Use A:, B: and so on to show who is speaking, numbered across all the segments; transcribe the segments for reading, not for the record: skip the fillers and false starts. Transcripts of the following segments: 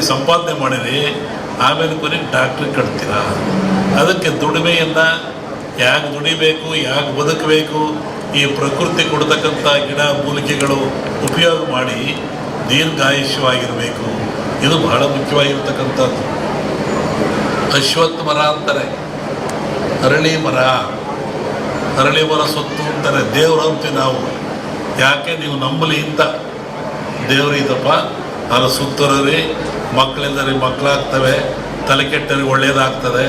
A: ಸಂಪಾದನೆ ಮಾಡಿರಿ, ಆಮೇಲೆ ಕೊನೆಗೆ ಡಾಕ್ಟ್ರಿಗೆ ಕಟ್ತೀರ. ಅದಕ್ಕೆ ದುಡಿಮೆಯನ್ನು ಯಾಕೆ ದುಡಿಬೇಕು, ಯಾಕೆ ಬದುಕಬೇಕು, ಈ ಪ್ರಕೃತಿ ಕೊಡ್ತಕ್ಕಂಥ ಗಿಡ ಮೂಲಿಕೆಗಳು ಉಪಯೋಗ ಮಾಡಿ ದೀರ್ಘಾಯುಷ್ಯವಾಗಿರಬೇಕು. ಇದು ಬಹಳ ಮುಖ್ಯವಾಗಿರ್ತಕ್ಕಂಥದ್ದು. ಅಶ್ವತ್ಥ ಮರ ಅಂತಾರೆ, ಅರಳಿ ಮರ ಸೊತ್ತು ಅಂತಾರೆ. ದೇವರು ಅಂತೀವಿ ನಾವು. ಯಾಕೆ ನೀವು ನಂಬಲಿ ಅಂತ. ದೇವರು ಇದಪ್ಪ ಅದು ಸುತ್ತರಿ, ಮಕ್ಕಳಿಂದರಿ ಮಕ್ಕಳಾಗ್ತವೆ, ತಲೆ ಕೆಟ್ಟರಿಗೆ ಒಳ್ಳೆಯದಾಗ್ತದೆ,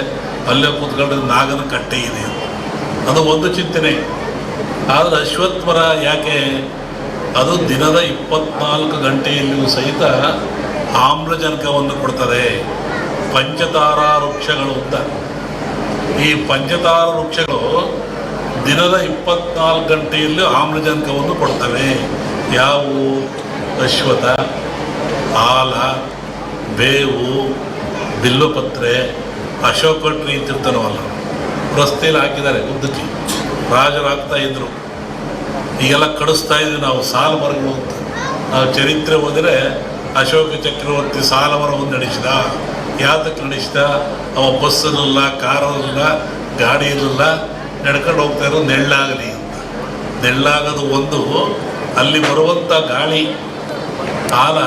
A: ಅಲ್ಲೇ ಕೂತ್ಕೊಂಡ್ರೆ ನಾಗನ ಕಟ್ಟೆ ಇದೆ, ಅದು ಒಂದು ಚಿಂತನೆ. ಆದರೆ ಅಶ್ವತ್ಥ ಮರ ಯಾಕೆ, ಅದು ದಿನದ 24 ಗಂಟೆಯಲ್ಲಿಯೂ ಸಹಿತ ಆಮ್ಲಜನಕವನ್ನು ಕೊಡ್ತದೆ. ಪಂಚತಾರ ವೃಕ್ಷಗಳು ಅಂತ. ಈ ಪಂಚತಾರ ವೃಕ್ಷಗಳು ದಿನದ 24 ಗಂಟೆಯಲ್ಲೂ ಆಮ್ಲಜನಕವನ್ನು ಕೊಡ್ತವೆ. ಯಾವುವು? ಅಶ್ವತ್ಥ, ಆಲ, ಬೇವು, ಬಿಲ್ಲುಪತ್ರೆ, ಅಶೋಕ ಟ್ರೀ ಅಂತಿರ್ತಾನವಲ್ಲ, ರಸ್ತೆಯಲ್ಲಿ ಹಾಕಿದ್ದಾರೆ ಉದ್ದಕ್ಕೆ, ರಾಜರು ಹಾಕ್ತಾ ಇದ್ರು. ಈಗೆಲ್ಲ ಕಡಿಸ್ತಾ ಇದ್ವಿ ನಾವು ಸಾಲ ಮರಗಳು ಅಂತ. ನಾವು ಚರಿತ್ರೆ ಹೋದರೆ ಅಶೋಕ ಚಕ್ರವರ್ತಿ ಸಾಲ ಮರವನ್ನು ನಡೆಸಿದ. ಯಾತಕ್ಕೆ ನಡೆಸಿದ? ಅವ ಬಸ್ಸಲ್ಲ, ಕಾರಲ್ಲ, ಗಾಡಿ ಇರಲಿಲ್ಲ, ನಡ್ಕೊಂಡು ಹೋಗ್ತಾ ಇರೋ ನೆಳ್ಳಾಗಲಿ ಅಂತ. ನೆಳ್ಳಾಗೋದು ಒಂದು, ಅಲ್ಲಿ ಬರುವಂಥ ಗಾಳಿ ಆಲ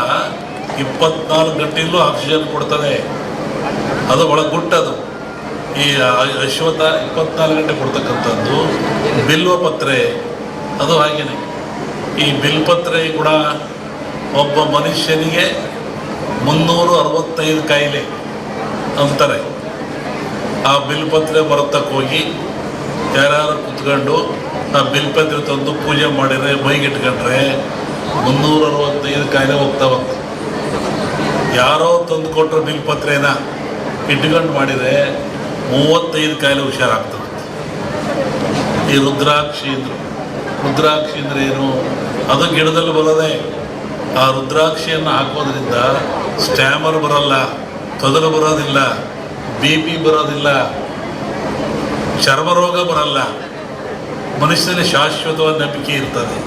A: 24 ಗಂಟೆಯಲ್ಲೂ ಆಕ್ಸಿಜನ್ ಕೊಡ್ತದೆ. ಅದು ಒಳ ಗುಟ್ಟದು. ಈ ಅಶ್ವತ್ಥ 24 ಗಂಟೆ ಕೊಡ್ತಕ್ಕಂಥದ್ದು. ಬಿಲ್ವಪತ್ರೆ ಅದು ಹಾಗೇನೆ. ಈ ಬಿಲ್ಪತ್ರೆ ಕೂಡ ಒಬ್ಬ ಮನುಷ್ಯನಿಗೆ 365 ಕಾಯಿಲೆ ಅಂತಾರೆ. ಆ ಬಿಲ್ಪತ್ರೆ ಬರತಕ್ಕೆ ಹೋಗಿ ಯಾರು ಕುತ್ಕೊಂಡು ಆ ಬಿಲ್ಪತ್ರೆ ತಂದು ಪೂಜೆ ಮಾಡಿದರೆ, ಮೈಗಿಟ್ಕೊಂಡ್ರೆ 365 ಕಾಯಿಲೆ ಹೋಗ್ತಾವಂತ. ಯಾರೋ ತಂದು ಕೊಟ್ಟರು ಬಿಲ್ಪತ್ರೆನ ಇಟ್ಕೊಂಡು ಮಾಡಿದರೆ 35 ಕಾಯಿಲೆ ಹುಷಾರಾಗ್ತದೆ. ಈ ರುದ್ರಾಕ್ಷಿ ಅಂದ್ರೆ ಏನು? ಅದು ಗಿಡದಲ್ಲಿ ಬರೋದೆ. ಆ ರುದ್ರಾಕ್ಷಿಯನ್ನು ಹಾಕೋದ್ರಿಂದ ಸ್ಟ್ಯಾಮರ್ ಬರೋಲ್ಲ, ತೊದಲು ಬರೋದಿಲ್ಲ, BP ಬರೋದಿಲ್ಲ, ಚರ್ಮರೋಗ ಬರಲ್ಲ, ಮನುಷ್ಯನಲ್ಲಿ ಶಾಶ್ವತವಾದ ನಂಬಿಕೆ ಇರ್ತದೆ.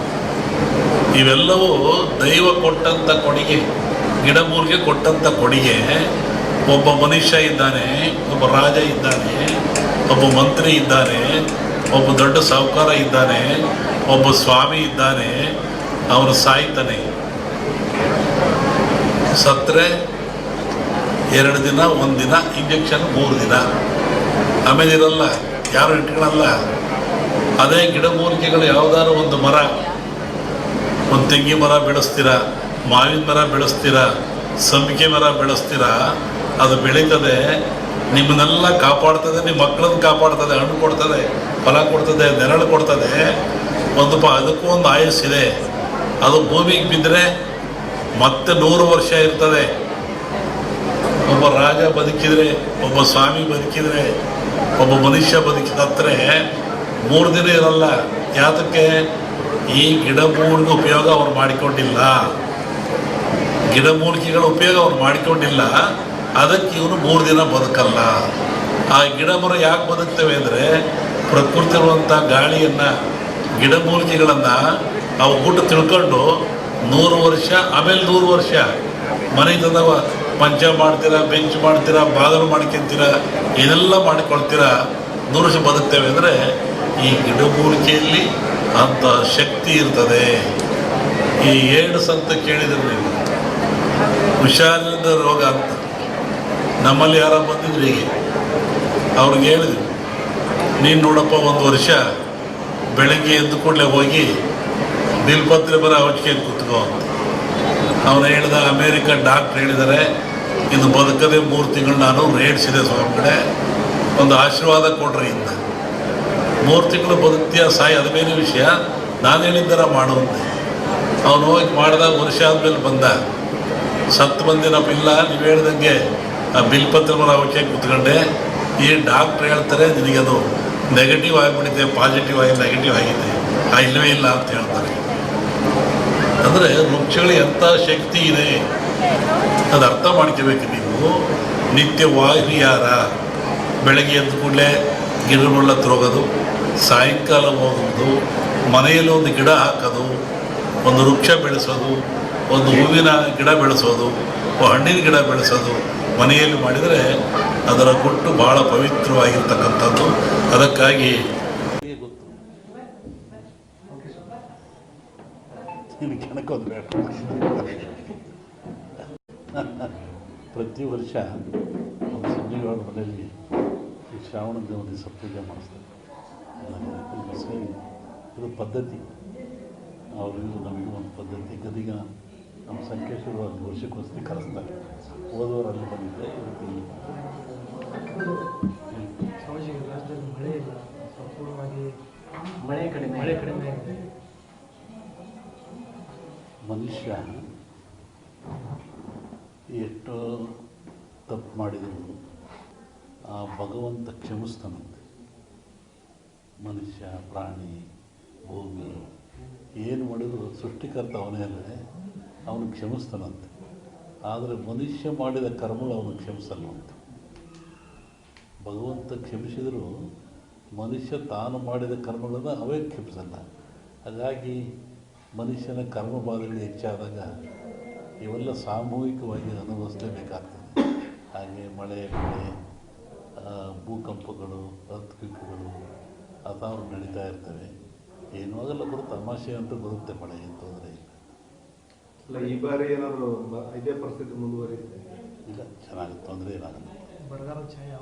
A: ಇವೆಲ್ಲವೂ ದೈವ ಕೊಟ್ಟಂಥ ಕೊಡುಗೆ, ಗಿಡಮೂಲಿಕೆ ಕೊಟ್ಟಂಥ ಕೊಡುಗೆ. ಒಬ್ಬ ಮನುಷ್ಯ ಇದ್ದಾನೆ, ಒಬ್ಬ ರಾಜ ಇದ್ದಾನೆ, ಒಬ್ಬ ಮಂತ್ರಿ ಇದ್ದಾನೆ, ಒಬ್ಬ ದೊಡ್ಡ ಸಾಹುಕಾರ ಇದ್ದಾನೆ, ಒಬ್ಬ ಸ್ವಾಮಿ ಇದ್ದಾನೆ. ಅವನು ಸಾಯ್ತಾನೆ. ಸತ್ತರೆ 2 ದಿನ, 1 ದಿನ ಇಂಜೆಕ್ಷನ್, 3 ದಿನ, ಆಮೇಲೆ ಇರಲ್ಲ, ಯಾರು ಇಟ್ಕೊಳ್ಳಲ್ಲ. ಅದೇ ಗಿಡಮೂಲಿಕೆಗಳು ಯಾವುದಾದ್ರು ಒಂದು ಮರ, ಒಂದು ತೆಂಗಿ ಮರ ಬೆಳೆಸ್ತೀರ, ಮಾವಿನ ಮರ ಬೆಳೆಸ್ತೀರ, ಸಂಪಿಗೆ ಮರ ಬೆಳೆಸ್ತೀರ, ಅದು ಬೆಳೀತದೆ, ನಿಮ್ಮನ್ನೆಲ್ಲ ಕಾಪಾಡ್ತದೆ, ನಿಮ್ಮ ಮಕ್ಕಳನ್ನು ಕಾಪಾಡ್ತದೆ, ಹಣ್ಣು ಕೊಡ್ತದೆ, ಫಲ ಕೊಡ್ತದೆ, ನೆರಳು ಕೊಡ್ತದೆ. ಅದಕ್ಕೂ ಒಂದು ಆಯಸ್ಸಿದೆ. ಅದು ಭೂಮಿಗೆ ಬಿದ್ದರೆ ಮತ್ತೆ 100 ವರ್ಷ ಇರ್ತದೆ. ಒಬ್ಬ ರಾಜ ಬದುಕಿದರೆ, ಒಬ್ಬ ಸ್ವಾಮಿ ಬದುಕಿದರೆ, ಒಬ್ಬ ಮನುಷ್ಯ ಬದುಕಿದ್ರೆ 3 ದಿನ ಇರಲ್ಲ. ಯಾತಕ್ಕೆ? ಈ ಗಿಡಮೂಲಿಕೆ ಉಪಯೋಗ ಅವ್ರು ಮಾಡಿಕೊಂಡಿಲ್ಲ, ಗಿಡಮೂಲಿಕೆಗಳ ಉಪಯೋಗ ಅವ್ರು ಮಾಡಿಕೊಂಡಿಲ್ಲ. ಅದಕ್ಕೆ ಇವನು 3 ದಿನ ಬದುಕಲ್ಲ. ಆ ಗಿಡ ಮರ ಯಾಕೆ ಬದುಕ್ತವೆ ಅಂದರೆ, ಪ್ರಕೃತಿ ಇರುವಂಥ ಗಾಳಿಯನ್ನು, ಗಿಡಮೂಲಿಕೆಗಳನ್ನು ಅವು ಗುಟ್ಟು ತಿಳ್ಕೊಂಡು 100 ವರ್ಷ, ಆಮೇಲೆ 100 ವರ್ಷ ಮನೆತನವ ಪಂಚ ಮಾಡ್ತೀರ, ಬೆಂಚ್ ಮಾಡ್ತೀರ, ಬಾಗಿಲು ಮಾಡ್ಕೊತೀರ, ಇದೆಲ್ಲ ಮಾಡಿಕೊಳ್ತೀರ, 100 ವರ್ಷ ಬದುಕ್ತೇವೆ. ಅಂದರೆ ಈ ಗಿಡಮೂಲಿಕೆಯಲ್ಲಿ ಅಂಥ ಶಕ್ತಿ ಇರ್ತದೆ. ಈ ಏಡ್ಸ್ ಅಂತ ಕೇಳಿದ್ರು ನೀವು, ಹುಷಾರಿಲ್ಲದ ರೋಗ ಅಂತ. ನಮ್ಮಲ್ಲಿ ಯಾರೋ ಬಂದಿದ್ರು ಹೀಗೆ, ಅವ್ರಿಗೆ ಹೇಳಿದ್ರು, ನೀನು ನೋಡಪ್ಪ 1 ವರ್ಷ ಬೆಳಗ್ಗೆ ಎದ್ದು ಕೂಡಲೇ ಹೋಗಿ ಬಿಲ್ಪತ್ರೆ ಬರೋ ಔಷಧಿ ಕೂತ್ಕೋ ಅಂತ. ಅವನು ಹೇಳ್ದ, ಅಮೇರಿಕ ಡಾಕ್ಟ್ರ್ ಹೇಳಿದ್ದಾರೆ, ಇದು ಬದುಕದೆ 3 ತಿಂಗಳು ನಾನು ರೇಡ್ಸಿದೆ ಸ್ವಾಮಿ ಕಡೆ, ಒಂದು ಆಶೀರ್ವಾದ ಕೊಡ್ರಿ ಇಂದ. 3 ತಿಂಗಳು ಬದುಕ್ತೀಯ, ಸಾಯಿ, ಅದು ಬೇರೆ ವಿಷಯ, ನಾನು ಹೇಳಿದ್ದಾರ ಮಾಡುವಂತೆ. ಅವನು ಹೋಗಿ ಮಾಡಿದಾಗ ವರ್ಷ ಆದಮೇಲೆ ಬಂದ, ಸತ್ತು ಬಂದಿನಪ್ಪ. ಇಲ್ಲ, ನೀವು ಹೇಳ್ದಂಗೆ ಆ ಬಿಲ್ಪತ್ರೆ ಮರ ಔಷಧಿ ಕೂತ್ಕೊಂಡೆ, ಈ ಡಾಕ್ಟ್ರ್ ಹೇಳ್ತಾರೆ ನಿನಗದು ನೆಗೆಟಿವ್ ಆಗಿಬಿಟ್ಟಿದೆ, ಪಾಸಿಟಿವ್ ಆಗಿ ನೆಗೆಟಿವ್ ಆಗಿದೆ, ಇಲ್ಲವೇ ಇಲ್ಲ ಅಂತ ಹೇಳ್ತಾರೆ. ಅಂದರೆ ವೃಕ್ಷಗಳು ಎಂಥ ಶಕ್ತಿ ಇದೆ ಅದು ಅರ್ಥ ಮಾಡ್ಕೋಬೇಕು ನೀವು. ನಿತ್ಯ ವಾಯುವಿಹಾರ, ಬೆಳಗ್ಗೆ ಎದ್ದು ಕೂಡಲೇ ಗಿಡಗಳ ಹೋಗೋದು, ಸಾಯಂಕಾಲ ಹೋಗೋದು, ಮನೆಯಲ್ಲಿ ಒಂದು ಗಿಡ ಹಾಕೋದು, ಒಂದು ವೃಕ್ಷ ಬೆಳೆಸೋದು, ಒಂದು ಹೂವಿನ ಗಿಡ ಬೆಳೆಸೋದು, ಹಣ್ಣಿನ ಗಿಡ ಬೆಳೆಸೋದು ಮನೆಯಲ್ಲಿ ಮಾಡಿದರೆ ಅದರ ಗುಟ್ಟು ಭಾಳ ಪವಿತ್ರವಾಗಿರ್ತಕ್ಕಂಥದ್ದು. ಅದಕ್ಕಾಗಿ
B: ಪ್ರತಿ ವರ್ಷ ಸಂಜೆಗಳ ಮನೆಯಲ್ಲಿ ಈ ಶ್ರಾವಣ ದೇವರಿಗೆ ಸಪೂಜೆ ಮಾಡಿಸ್ತಾರೆ. ಇದು ಪದ್ಧತಿ, ಅವ್ರಿಗೂ ನಮಗೂ ಒಂದು ಪದ್ಧತಿ. ಗದಿಗ ನಮ್ಮ ಸಂಕೇಶ್ವರ ಒಂದು ವರ್ಷಕ್ಕೊಂದ್ಸತಿ ಕರೆಸ್ತಾರೆ. ಹೋದವರು ಅಲ್ಲಿ ಬಂದಿದ್ದೆ,
C: ರಾಜ್ಯದಲ್ಲಿ ಮಳೆ ಇಲ್ಲ, ಸಂಪೂರ್ಣವಾಗಿ ಮಳೆ ಕಡಿಮೆ ಆಗಿದೆ.
B: ಮನುಷ್ಯ ಎಷ್ಟು ತಪ್ಪು ಮಾಡಿದರು ಆ ಭಗವಂತ ಕ್ಷಮಿಸ್ತಾನಂತೆ. ಮನುಷ್ಯ, ಪ್ರಾಣಿ, ಭೂಮಿ ಏನು ಮಾಡಿದ್ರು ಸೃಷ್ಟಿಕರ್ತ ಅವನೇ ಅಲ್ಲದೆ ಅವನು ಕ್ಷಮಿಸ್ತಾನಂತೆ. ಆದರೆ ಮನುಷ್ಯ ಮಾಡಿದ ಕರ್ಮಗಳು ಅವನು ಕ್ಷಮಿಸಲ್ಲವಂತೆ. ಭಗವಂತ ಕ್ಷಮಿಸಿದರೂ ಮನುಷ್ಯ ತಾನು ಮಾಡಿದ ಕರ್ಮಗಳನ್ನು ಅವೇ ಕ್ಷಮಿಸಲ್ಲ. ಹಾಗಾಗಿ ಮನುಷ್ಯನ ಕರ್ಮಬಾಧೆಗಳು ಹೆಚ್ಚಾದಾಗ ಇವೆಲ್ಲ ಸಾಮೂಹಿಕವಾಗಿ ಅನುಭವಿಸಲೇಬೇಕಾಗ್ತದೆ. ಹಾಗೆ ಮಳೆ ಬೆಳೆ, ಭೂಕಂಪಗಳು, ಅರ್ಥಕ್ವಿಕ್ಗಳು ಅಥಾವ್ರು ನಡೀತಾ ಇರ್ತವೆ. ಏನೂ ಆಗಲ್ಲ, ಬರುತ್ತೆ, ತಮಾಷೆ ಅಂತ ಬರುತ್ತೆ, ಮಳೆ ಏನು ತೊಂದರೆ ಇಲ್ಲ.
D: ಈ ಬಾರಿ ಏನಾದರೂ ಇದೇ ಪರಿಸ್ಥಿತಿ ಮುಂದುವರಿಯುತ್ತೆ?
B: ಇಲ್ಲ, ಚೆನ್ನಾಗಿ ತೊಂದರೆ ಏನಾಗಲ್ಲ.
C: ಬರಗಾಲ ಛಾಯೆ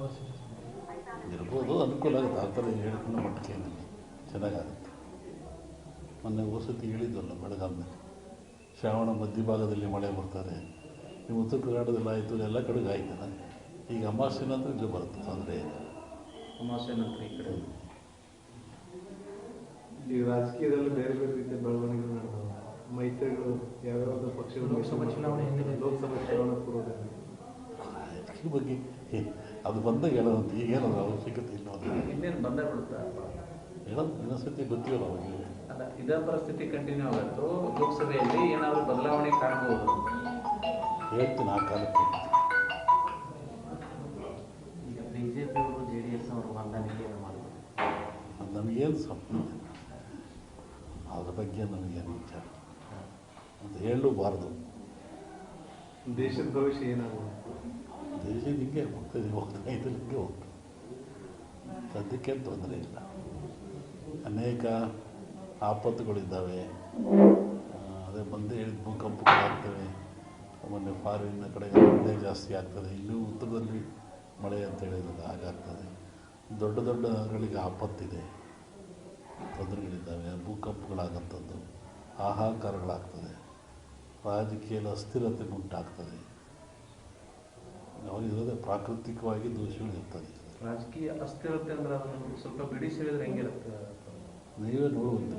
B: ಇರ್ಬೋದು, ಅನುಕೂಲ ಆಗುತ್ತೆ. ಆ ಥರ ಹೇಳ್ಕೊಂಡು ಮಟ್ಟಕ್ಕೆ ಏನಿಲ್ಲ, ಚೆನ್ನಾಗಾಗುತ್ತೆ. ಮೊನ್ನೆ ವಸತಿ ಹೇಳಿದ್ವಲ್ಲ ಬೆಳಗಾವಿನಲ್ಲಿ ಶ್ರಾವಣ ಮಧ್ಯಭಾಗದಲ್ಲಿ ಮಳೆ ಬರ್ತಾರೆ. ನೀವು ಉತ್ತರ ಕರ್ನಾಟಕದಲ್ಲಿ ಆಯಿತು, ಎಲ್ಲ ಕಡೆಗೆ ಆಯ್ತಲ್ಲ. ಈಗ ಅಮಾವಾಸ್ಯೆ ನಂತರ ಇಲ್ಲಿ ಬರುತ್ತೆ, ತೊಂದರೆ ಇಲ್ಲ.
D: ಅಮಾವಾಸ್ಯೆ ನಂತರ ಈ ಕಡೆ ಈಗ ರಾಜಕೀಯದಲ್ಲಿ ಬೇರೆ ಬೇರೆ ರೀತಿಯ ಬೆಳವಣಿಗೆಗಳು ನಡೆದವು. ಮೈತ್ರಿಗಳು ಯಾವ್ಯಾವ ಪಕ್ಷಗಳು
C: ಲೋಕಸಭಾ ಚುನಾವಣೆ
D: ಪೂರ್ವದಲ್ಲಿ
B: ಈ ಬಗ್ಗೆ ಅದು ಬಂದಾಗ ಹೇಳೋದು, ಈಗೇನದು ಅವಶ್ಯಕತೆ ಇಲ್ಲ.
E: ಇನ್ನೇನು ಬಂದೇ ಬಿಡುತ್ತಾ
B: ಹೇಳೋದು ಇನ್ನೊಂದ್ಸತಿ ಗೊತ್ತಿಲ್ಲ ಅವಾಗ.
E: ಅಲ್ಲ, ಇದೇ ಪರಿಸ್ಥಿತಿ ಕಂಟಿನ್ಯೂ ಆಗುತ್ತೋ ಲೋಕಸಭೆಯಲ್ಲಿ ಏನಾದರೂ ಬದಲಾವಣೆ ಕಾಣಬಹುದು?
B: ಹೇಳ್ತೀನಿ ಆ ಕಾಲಕ್ಕೆ.
F: ಈಗ ಬಿಜೆಪಿ ಅವರು JDS ಅವರು ಹೊಂದಾಣಿಕೆಯನ್ನು ಮಾಡಿದ್ರು.
B: ಅದು ನಮಗೇನು ಸಂಬಂಧ, ಅದ್ರ ಬಗ್ಗೆ ನಮಗೇನು ವಿಚಾರ ಅಂತ ಹೇಳಲೂಬಾರ್ದು.
D: ದೇಶದ ಭವಿಷ್ಯ ಏನಾಗುತ್ತೆ?
B: ದೇಶ ಹಿಂಗೆ ಹೋಗ್ತಾ ಹಿಂಗೆ ಹೋಗ್ತದೆ. ಸದ್ಯಕ್ಕೇನು ತೊಂದರೆ ಇಲ್ಲ. ಅನೇಕ ಆಪತ್ತುಗಳಿದ್ದಾವೆ. ಅದೇ ಬಂದೇ ಹೇಳಿದ ಭೂಕಂಪಗಳಾಗ್ತವೆ. ಮೊನ್ನೆ ಫಾರಿನ್ನ ಕಡೆ ಮಳೆ ಜಾಸ್ತಿ ಆಗ್ತದೆ. ಇನ್ನೂ ಉತ್ತರದಲ್ಲಿ ಮಳೆ ಅಂತ ಹೇಳಿದಾಗ ಹಾಗಾಗ್ತದೆ. ದೊಡ್ಡ ದೊಡ್ಡ ನಗರಗಳಿಗೆ ಆಪತ್ತಿದೆ, ತೊಂದರೆಗಳಿದ್ದಾವೆ, ಭೂಕಂಪಗಳಾಗಂಥದ್ದು, ಹಾಹಾಕಾರಗಳಾಗ್ತದೆ, ರಾಜಕೀಯದ ಅಸ್ಥಿರತೆ ಉಂಟಾಗ್ತದೆ. ಅವರಿರೋದೇ ಪ್ರಾಕೃತಿಕವಾಗಿ ದೋಷಗಳು ಇರ್ತದೆ.
E: ರಾಜಕೀಯ ಅಸ್ಥಿರತೆ ಅಂದ್ರೆ ಅದನ್ನು ಸ್ವಲ್ಪ ಬಿಡಿಸಿ ಹೇಳಿದ್ರೆ ಹೆಂಗಿರುತ್ತೆ?
B: ನೀವೇ ನೋಡುವಂತೆ